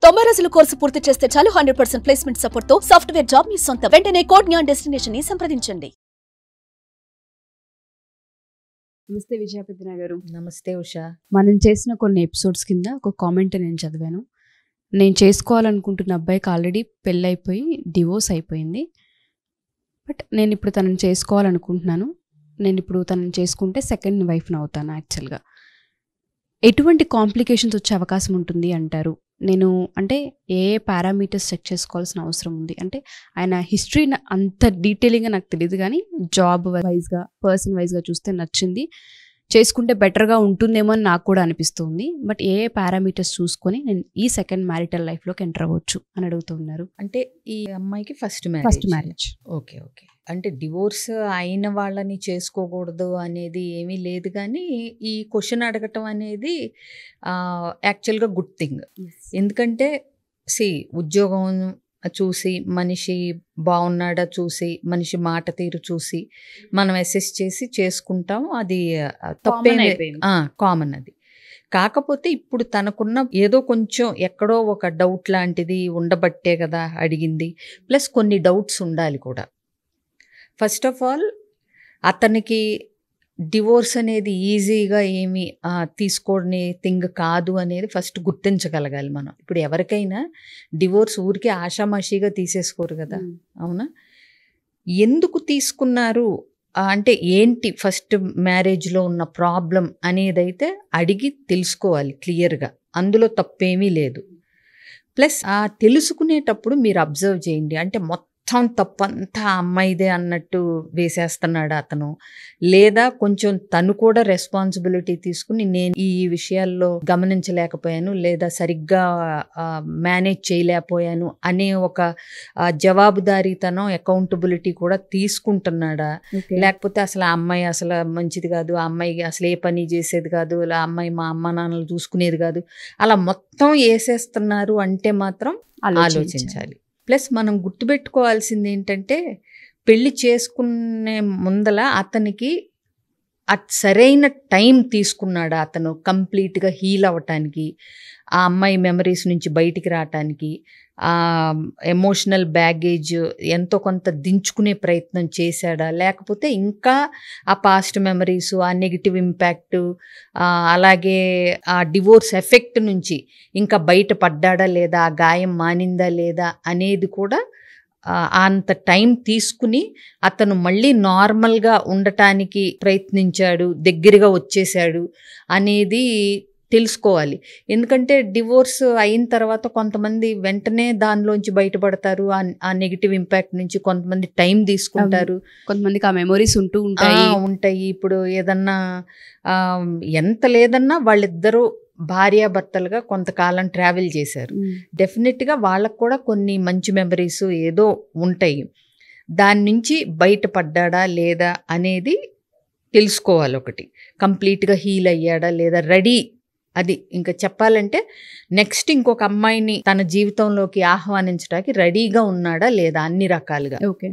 90 రోజుల కోర్సు పూర్తి చేస్తే చాలు 100% ప్లేస్మెంట్ సపోర్ట్ తో సాఫ్ట్వేర్ జాబ్ మీ సొంత. వెంటనే కోడ్ జ్ఞాన్ డెస్టినేషన్ ని సంప్రదించండి. నమస్తే విజయపద్మ గారు. నమస్తే ఉషా. మనం చేసిన కొన్ని ఎపిసోడ్స్ కింద ఒక కామెంట్ నేను చదివాను. నేను చేసుకోవాలనుకుంటున్న అబ్బాయికి ఆల్రెడీ పెళ్ళైపోయి డివోర్స్ అయిపోయింది. బట్ నేను ఇప్పుడు తనని చేసుకోవాలనుకుంటున్నాను. నేను ఇప్పుడు తనని చేసుకుంటే సెకండ్ వైఫ్ని అవుతాను. యాక్చువల్గా ఎటువంటి కాంప్లికేషన్స్ వచ్చే అవకాశం ఉంటుంది అంటారు? నేను అంటే ఏ పారామీటర్స్ చెక్ చేసుకోవాల్సిన అవసరం ఉంది? అంటే ఆయన హిస్టరీ అంత డీటెయిలింగ్గా నాకు తెలియదు, కానీ జాబ్ వైజ్గా పర్సన్ వైజ్గా చూస్తే నచ్చింది. చేసుకుంటే బెటర్గా ఉంటుందేమో అని నాకు కూడా అనిపిస్తుంది. బట్ ఏ పారామీటర్స్ చూసుకొని నేను ఈ సెకండ్ మ్యారిటల్ లైఫ్లోకి ఎంటర్ అవ్వచ్చు అని అడుగుతున్నారు. అంటే ఈ అమ్మాయికి ఫస్ట్ మ్యారేజ్. ఓకే. అంటే డివోర్స్ అయిన వాళ్ళని చేసుకోకూడదు అనేది ఏమీ లేదు, కానీ ఈ క్వశ్చన్ అడగటం అనేది యాక్చువల్గా గుడ్ థింగ్. ఎందుకంటే ఉద్యోగం చూసి, మనిషి బాగున్నాడా చూసి, మనిషి మాట తీరు చూసి మనం అసెస్ చేసి చేసుకుంటాం. అది తప్పేమీ కామన్. అది కాకపోతే ఇప్పుడు తనకున్న ఏదో కొంచెం ఎక్కడో ఒక డౌట్ లాంటిది ఉండబట్టే కదా అడిగింది. ప్లస్ కొన్ని డౌట్స్ ఉండాలి కూడా. ఫస్ట్ ఆఫ్ ఆల్ అతనికి డివోర్స్ అనేది ఈజీగా ఏమి తీసుకోని థింగ్ కాదు అనేది ఫస్ట్ గుర్తించగలగాలి మనం. ఇప్పుడు ఎవరికైనా డివోర్స్ ఊరికే ఆషామాషిగా తీసేసుకోరు కదా, అవునా? ఎందుకు తీసుకున్నారు అంటే ఏంటి ఫస్ట్ మ్యారేజ్లో ఉన్న ప్రాబ్లం అనేదైతే అడిగి తెలుసుకోవాలి క్లియర్గా. అందులో తప్పేమీ లేదు. ప్లస్ తెలుసుకునేటప్పుడు మీరు అబ్జర్వ్ చేయండి. అంటే మొత్తం తప్పంతా అమ్మాయిదే అన్నట్టు వేసేస్తున్నాడు అతను, లేదా కొంచెం తను కూడా రెస్పాన్సిబిలిటీ తీసుకుని నేను ఈ విషయాల్లో గమనించలేకపోయాను, లేదా సరిగ్గా మేనేజ్ చేయలేకపోయాను అనే ఒక జవాబుదారీతనం, అకౌంటబిలిటీ కూడా తీసుకుంటున్నాడా? లేకపోతే అసలు ఆ అమ్మాయి అసలు మంచిది కాదు, ఆ అమ్మాయి అసలు ఏ పని చేసేది కాదు, ఆ అమ్మాయి మా అమ్మ నాన్నలు చూసుకునేది కాదు, అలా మొత్తం వేసేస్తున్నారు అంటే మాత్రం ఆలోచించాలి. ప్లస్ మనం గుర్తుపెట్టుకోవాల్సింది ఏంటంటే, పెళ్లి చేసుకునే ముందల అతనికి సరైన టైం తీసుకున్నాడు అతను కంప్లీట్గా హీల్ అవ్వటానికి, ఆ అమ్మాయి మెమరీస్ నుంచి బయటికి రావటానికి, ఆ ఎమోషనల్ బ్యాగేజ్ ఎంతో కొంత దించుకునే ప్రయత్నం చేశాడా, లేకపోతే ఇంకా ఆ పాస్ట్ మెమరీస్, ఆ నెగిటివ్ ఇంపాక్ట్, అలాగే ఆ డివోర్స్ ఎఫెక్ట్ నుంచి ఇంకా బయటపడ్డా లేదా, ఆ గాయం మానిందా లేదా అనేది కూడా అంత టైం తీసుకుని అతను మళ్ళీ నార్మల్గా ఉండటానికి ప్రయత్నించాడు, దగ్గరగా వచ్చేసాడు అనేది తెలుసుకోవాలి. ఎందుకంటే డివోర్స్ అయిన తర్వాత కొంతమంది వెంటనే దానిలోంచి బయటపడతారు, ఆ నెగిటివ్ ఇంపాక్ట్ నుంచి. కొంతమంది టైం తీసుకుంటారు, కొంతమందికి ఆ మెమరీస్ ఉంటాయి. ఇప్పుడు ఏదన్నా ఎంత లేదన్నా వాళ్ళిద్దరూ భార్యాభర్తలుగా కొంతకాలం ట్రావెల్ చేశారు, డెఫినెట్గా వాళ్ళకు కూడా కొన్ని మంచి మెమరీస్ ఏదో ఉంటాయి. దాని నుంచి బయటపడ్డా లేదా అనేది తెలుసుకోవాలి. ఒకటి కంప్లీట్గా హీల్ అయ్యాడా లేదా, రెడీ. అది ఇంకా చెప్పాలంటే నెక్స్ట్ ఇంకొక అమ్మాయిని తన జీవితంలోకి ఆహ్వానించడానికి రెడీగా ఉన్నాడా లేదా అన్ని రకాలుగా. ఓకే.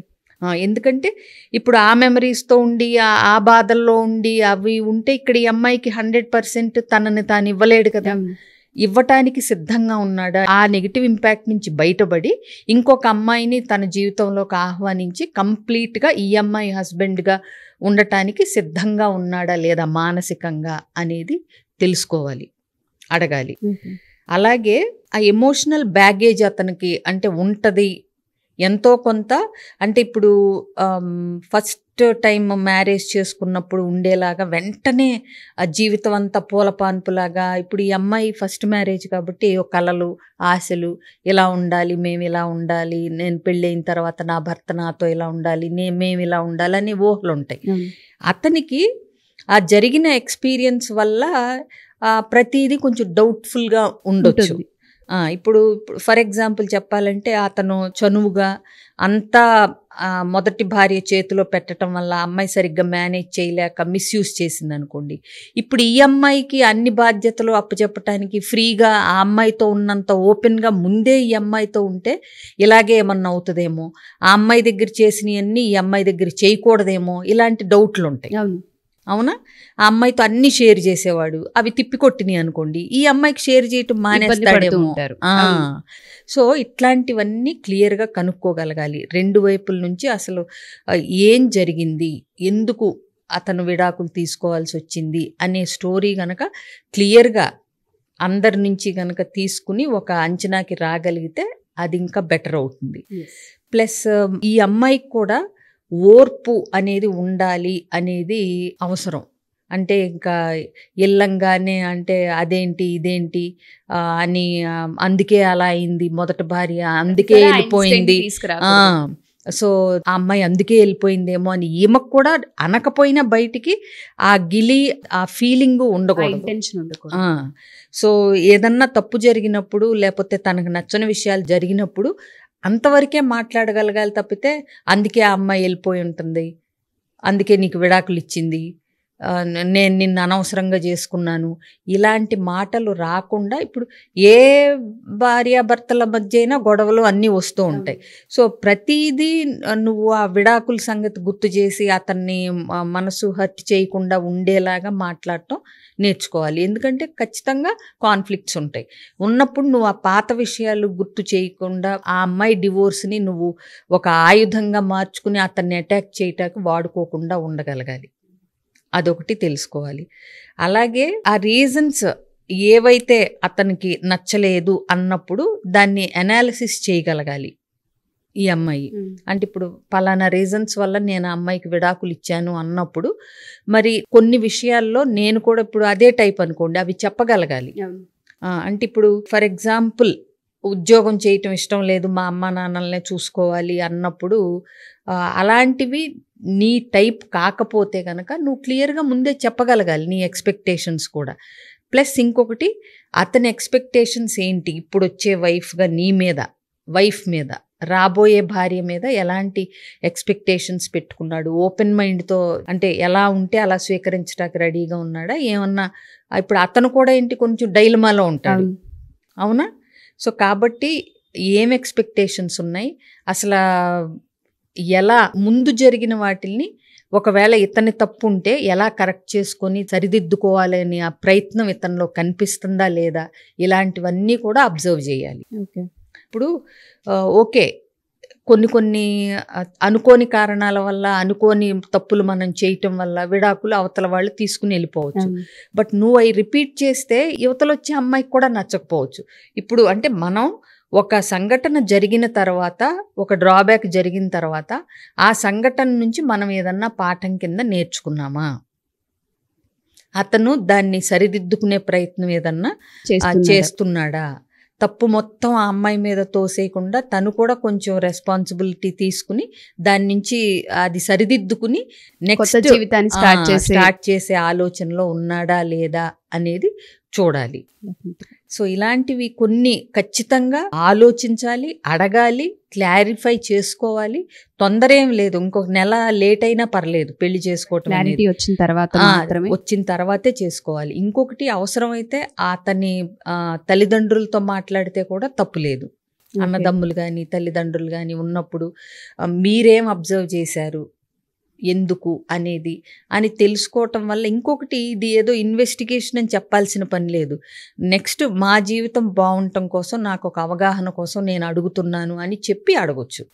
ఎందుకంటే ఇప్పుడు ఆ మెమరీస్తో ఉండి, ఆ బాధల్లో ఉండి అవి ఉంటే ఇక్కడ ఈ అమ్మాయికి 100% తనని తాను ఇవ్వలేడు కదా. ఇవ్వటానికి సిద్ధంగా ఉన్నాడా, ఆ నెగిటివ్ ఇంపాక్ట్ నుంచి బయటపడి ఇంకొక అమ్మాయిని తన జీవితంలోకి ఆహ్వానించి కంప్లీట్గా ఈ అమ్మాయి హస్బెండ్గా ఉండటానికి సిద్ధంగా ఉన్నాడా లేదా మానసికంగా అనేది తెలుసుకోవాలి, అడగాలి. అలాగే ఆ ఎమోషనల్ బ్యాగేజ్ అతనికి అంటే ఉంటుంది ఎంతో కొంత. అంటే ఇప్పుడు ఫస్ట్ టైం మ్యారేజ్ చేసుకున్నప్పుడు ఉండేలాగా వెంటనే ఆ జీవితం అంతా పూలపాన్పులాగా, ఇప్పుడు ఈ అమ్మాయి ఫస్ట్ మ్యారేజ్ కాబట్టి కలలు, ఆశలు, ఇలా ఉండాలి, మేము ఇలా ఉండాలి, నేను పెళ్ళైన తర్వాత నా భర్త నాతో ఇలా ఉండాలి, మేము ఇలా ఉండాలి అని ఊహలు ఉంటాయి. అతనికి ఆ జరిగిన ఎక్స్పీరియన్స్ వల్ల ప్రతిదీ కొంచెం డౌట్ఫుల్గా ఉండొచ్చు. ఇప్పుడు ఫర్ ఎగ్జాంపుల్ చెప్పాలంటే అతను చనువుగా అంతా మొదటి భార్య చేతిలో పెట్టడం వల్ల అమ్మాయి సరిగ్గా మేనేజ్ చేయలేక మిస్యూజ్ చేసింది అనుకోండి. ఇప్పుడు ఈ అమ్మాయికి అన్ని బాధ్యతలు అప్పచెప్పటానికి ఫ్రీగా ఆ అమ్మాయితో ఉన్నంత ఓపెన్గా ముందే ఈ అమ్మాయితో ఉంటే ఇలాగే ఏమన్నా అవుతుందేమో, ఆ అమ్మాయి దగ్గర చేసినవన్నీ ఈ అమ్మాయి దగ్గర చేయకూడదేమో, ఇలాంటి డౌట్లు ఉంటాయి. అవునా? ఆ అమ్మాయితో అన్ని షేర్ చేసేవాడు, అవి తిప్పికొట్టినాయి అనుకోండి, ఈ అమ్మాయికి షేర్ చేయటం మానేస్తాడేమో. సో ఇట్లాంటివన్నీ క్లియర్గా కనుక్కోగలగాలి రెండు వైపుల నుంచి. అసలు ఏం జరిగింది, ఎందుకు అతను విడాకులు తీసుకోవాల్సి వచ్చింది అనే స్టోరీ గనక క్లియర్గా అందరి నుంచి గనక తీసుకుని ఒక అంచనాకి రాగలిగితే అది ఇంకా బెటర్ అవుతుంది. ప్లస్ ఈ అమ్మాయికి కూడా ఓర్పు అనేది ఉండాలి అనేది అవసరం. అంటే ఇంకా ఇల్లంగానే అంటే అదేంటి ఇదేంటి అని, అందుకే అలా అయింది మొదటి భార్య, అందుకే వెళ్ళిపోయింది, సో ఆ అమ్మాయి అందుకే వెళ్ళిపోయిందేమో అని ఈమెకు కూడా అనకపోయినా బయటికి ఆ గిలి ఆ ఫీలింగ్ ఉండకూడదు. సో ఏదన్నా తప్పు జరిగినప్పుడు లేకపోతే తనకు నచ్చని విషయాలు జరిగినప్పుడు అంతవరకే మాట్లాడగలగాలి తప్పితే అందుకే ఆ అమ్మాయి వెళ్ళిపోయి ఉంటుంది, అందుకే నీకు విడాకులు ఇచ్చింది, నేను నిన్ను అనవసరంగా చేసుకున్నాను, ఇలాంటి మాటలు రాకుండా. ఇప్పుడు ఏ భార్యాభర్తల మధ్య అయినా గొడవలు అన్నీ వస్తూ ఉంటాయి. సో ప్రతిదీ నువ్వు ఆ విడాకుల సంగతి గుర్తు చేసి అతన్ని మనసు హర్ట్ చేయకుండా ఉండేలాగా మాట్లాడటం నేర్చుకోవాలి. ఎందుకంటే ఖచ్చితంగా కాన్ఫ్లిక్ట్స్ ఉంటాయి. ఉన్నప్పుడు నువ్వు ఆ పాత విషయాలు గుర్తు చేయకుండా ఆ అమ్మాయి డివోర్స్ని నువ్వు ఒక ఆయుధంగా మార్చుకుని అతన్ని అటాక్ చేయటానికి వాడుకోకుండా ఉండగలగాలి. అదొకటి తెలుసుకోవాలి. అలాగే ఆ రీజన్స్ ఏవైతే అతనికి నచ్చలేదు అన్నప్పుడు దాన్ని అనాలిసిస్ చేయగలగాలి ఈ అమ్మాయి. అంటే ఇప్పుడు పలానా రీజన్స్ వల్ల నేను ఆ అమ్మాయికి విడాకులు ఇచ్చాను అన్నప్పుడు మరి కొన్ని విషయాల్లో నేను కూడా ఇప్పుడు అదే టైప్ అనుకోండి అవి చెప్పగలగాలి. అంటే ఇప్పుడు ఫర్ ఎగ్జాంపుల్ ఉద్యోగం చేయటం ఇష్టం లేదు, మా అమ్మ నాన్నల్నే చూసుకోవాలి అన్నప్పుడు అలాంటివి నీ టైప్ కాకపోతే కనుక నువ్వు క్లియర్గా ముందే చెప్పగలగాలి నీ ఎక్స్పెక్టేషన్స్ కూడా. ప్లస్ ఇంకొకటి అతని ఎక్స్పెక్టేషన్స్ ఏంటి, ఇప్పుడు వచ్చే వైఫ్గా నీ మీద, వైఫ్ మీద, రాబోయే భార్య మీద ఎలాంటి ఎక్స్పెక్టేషన్స్ పెట్టుకున్నాడు, ఓపెన్ మైండ్తో అంటే ఎలా ఉంటే అలా స్వీకరించడానికి రెడీగా ఉన్నాడా ఏమన్నా. ఇప్పుడు అతను కూడా ఏంటి కొంచెం డైలమాలో ఉంటాడు, అవునా? సో కాబట్టి ఏం ఎక్స్పెక్టేషన్స్ ఉన్నాయి, అసలు ఎలా ముందు జరిగిన వాటిల్ని ఒకవేళ ఇతని తప్పు ఉంటే ఎలా కరెక్ట్ చేసుకొని సరిదిద్దుకోవాలని ఆ ప్రయత్నం ఇతనిలో కనిపిస్తుందా లేదా, ఇలాంటివన్నీ కూడా అబ్జర్వ్ చేయాలి. ఇప్పుడు ఓకే కొన్ని అనుకోని కారణాల వల్ల అనుకోని తప్పులు మనం చేయటం వల్ల విడాకులు అవతల వాళ్ళు తీసుకుని వెళ్ళిపోవచ్చు. బట్ నువ్వు అవి రిపీట్ చేస్తే యువతలు వచ్చే అమ్మాయికి కూడా నచ్చకపోవచ్చు. ఇప్పుడు అంటే మనం ఒక సంఘటన జరిగిన తర్వాత, ఒక డ్రాబ్యాక్ జరిగిన తర్వాత ఆ సంఘటన నుంచి మనం ఏదన్నా పాఠం కింద నేర్చుకున్నామా, అతను దాన్ని సరిదిద్దుకునే ప్రయత్నం ఏదన్నా చేస్తున్నాడా, తప్పు మొత్తం ఆ అమ్మాయి మీద తోసేయకుండా తను కూడా కొంచెం రెస్పాన్సిబిలిటీ తీసుకుని దాని నుంచి అది సరిదిద్దుకుని నెక్స్ట్ జీవితాన్ని స్టార్ట్ చేసే ఆలోచనలో ఉన్నాడా లేదా అనేది చూడాలి. సో ఇలాంటివి కొన్ని ఖచ్చితంగా ఆలోచించాలి, అడగాలి, క్లారిఫై చేసుకోవాలి. తొందర ఏం లేదు, ఇంకొక నెల లేట్ అయినా పర్లేదు పెళ్లి చేసుకోవటం అనేది వచ్చిన తర్వాతే చేసుకోవాలి. ఇంకొకటి అవసరమైతే అతని తల్లిదండ్రులతో మాట్లాడితే కూడా తప్పు లేదు. అన్నదమ్ములు కానీ తల్లిదండ్రులు కానీ ఉన్నప్పుడు మీరేం అబ్జర్వ్ చేశారు, ఎందుకు అనేది అని తెలుసుకోవటం వల్ల ఇంకొకటి ఇది ఏదో ఇన్వెస్టిగేషన్ అని చెప్పాల్సిన పని లేదు. నెక్స్ట్ మా జీవితం బాగుండటం కోసం నాకు ఒక అవగాహన కోసం నేను అడుగుతున్నాను అని చెప్పి అడగొచ్చు.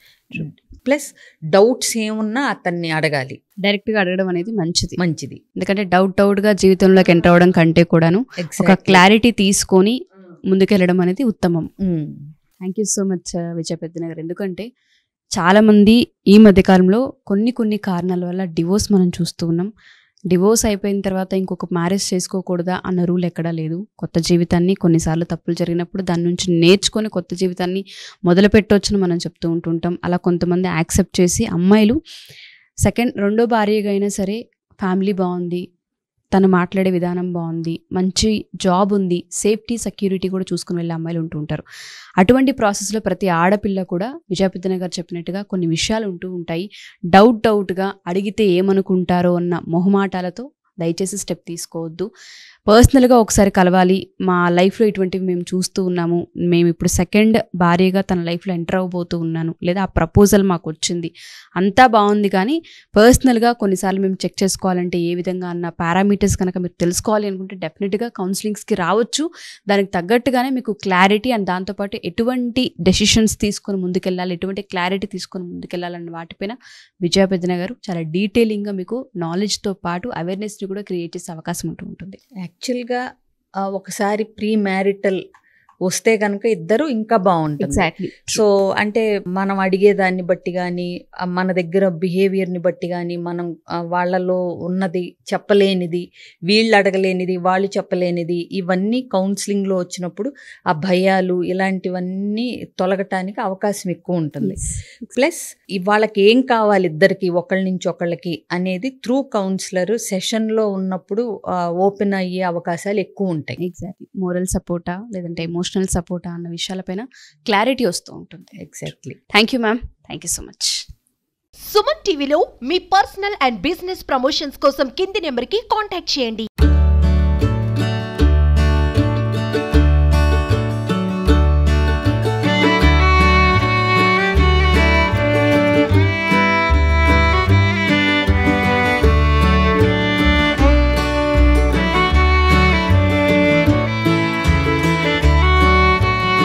ప్లస్ డౌట్స్ ఏమున్నా అతన్ని అడగాలి, డైరెక్ట్గా అడగడం అనేది మంచిది. ఎందుకంటే డౌట్గా జీవితంలోకి ఎంటర్ అవ్వడం కంటే కూడాను ఒక క్లారిటీ తీసుకొని ముందుకెళ్ళడం అనేది ఉత్తమం. థ్యాంక్ యూ సో మచ్ విజయ పెద్దనగర్. ఎందుకంటే చాలామంది ఈ మధ్యకాలంలో కొన్ని కారణాల వల్ల డివోర్స్ మనం చూస్తూ ఉన్నాం. డివోర్స్ అయిపోయిన తర్వాత ఇంకొక మ్యారేజ్ చేసుకోకూడదా అన్న రూల్ ఎక్కడా లేదు. కొత్త జీవితాన్ని కొన్నిసార్లు తప్పులు జరిగినప్పుడు దాని నుంచి నేర్చుకొని కొత్త జీవితాన్ని మొదలు పెట్టవచ్చని మనం చెప్తూ ఉంటుంటాం. అలా కొంతమంది యాక్సెప్ట్ చేసి అమ్మాయిలు రెండో భార్యగా అయినా సరే ఫ్యామిలీ బాగుంది, తను మాట్లాడే విధానం బాగుంది, మంచి జాబ్ ఉంది, సేఫ్టీ సెక్యూరిటీ కూడా చూసుకుని వెళ్ళే అమ్మాయిలు ఉంటూ ఉంటారు. అటువంటి ప్రాసెస్లో ప్రతి ఆడపిల్ల కూడా విజయపెద్దన గారు చెప్పినట్టుగా కొన్ని విషయాలు ఉంటూ ఉంటాయి. డౌట్గా అడిగితే ఏమనుకుంటారో అన్న మొహమాటాలతో దయచేసి స్టెప్ తీసుకోవద్దు. పర్సనల్గా ఒకసారి కలవాలి, మా లైఫ్లో ఇటువంటివి మేము చూస్తూ ఉన్నాము, మేము ఇప్పుడు సెకండ్ భార్యగా తన లైఫ్లో ఎంటర్ అవ్వబోతూ ఉన్నాను, లేదా ఆ ప్రపోజల్ మాకు వచ్చింది, అంతా బాగుంది, కానీ పర్సనల్గా కొన్నిసార్లు మేము చెక్ చేసుకోవాలంటే ఏ విధంగా అన్న పారామీటర్స్ కనుక మీరు తెలుసుకోవాలి అనుకుంటే డెఫినెట్గా కౌన్సిలింగ్స్కి రావచ్చు. దానికి తగ్గట్టుగానే మీకు క్లారిటీ అండ్ దాంతోపాటు ఎటువంటి డెసిషన్స్ తీసుకొని ముందుకెళ్ళాలి, ఎటువంటి క్లారిటీ తీసుకొని ముందుకెళ్ళాలన్న వాటిపైన విజయ పెద్దన గారు చాలా డీటెయిలింగ్గా మీకు నాలెడ్జ్తో పాటు అవేర్నెస్ని కూడా క్రియేట్ చేసే అవకాశం ఉంటుంది. యాక్చువల్గా ఒకసారి ప్రీ మ్యారిటల్ వస్తే కనుక ఇద్దరు ఇంకా బాగుంటుంది. ఎగ్జాక్ట్లీ. సో అంటే మనం అడిగేదాన్ని బట్టి కానీ, మన దగ్గర బిహేవియర్ని బట్టి కానీ, మనం వాళ్ళలో ఉన్నది చెప్పలేనిది, వీళ్ళు అడగలేనిది, వాళ్ళు చెప్పలేనిది, ఇవన్నీ కౌన్సిలింగ్లో వచ్చినప్పుడు ఆ భయాలు ఇలాంటివన్నీ తొలగటానికి అవకాశం ఎక్కువ ఉంటుంది. ప్లస్ వాళ్ళకి ఏం కావాలి ఇద్దరికి, ఒకళ్ళ నుంచి ఒకళ్ళకి అనేది త్రూ కౌన్సిలర్ సెషన్లో ఉన్నప్పుడు ఓపెన్ అయ్యే అవకాశాలు ఎక్కువ ఉంటాయి. ఎగ్జాక్ట్లీ. మోరల్ సపోర్టా లేదంటే ఎమోషనల్ సపోర్టా అన్న విషయాలపైన క్లారిటీ వస్తూ ఉంటుంది. Exactly. Thank you ma'am, thank you so much. Suman టీవీలో మీ పర్సనల్ అండ్ బిజినెస్ ప్రమోషన్స్ కోసం కింది నెంబర్కి కాంటాక్ట్ చేయండి.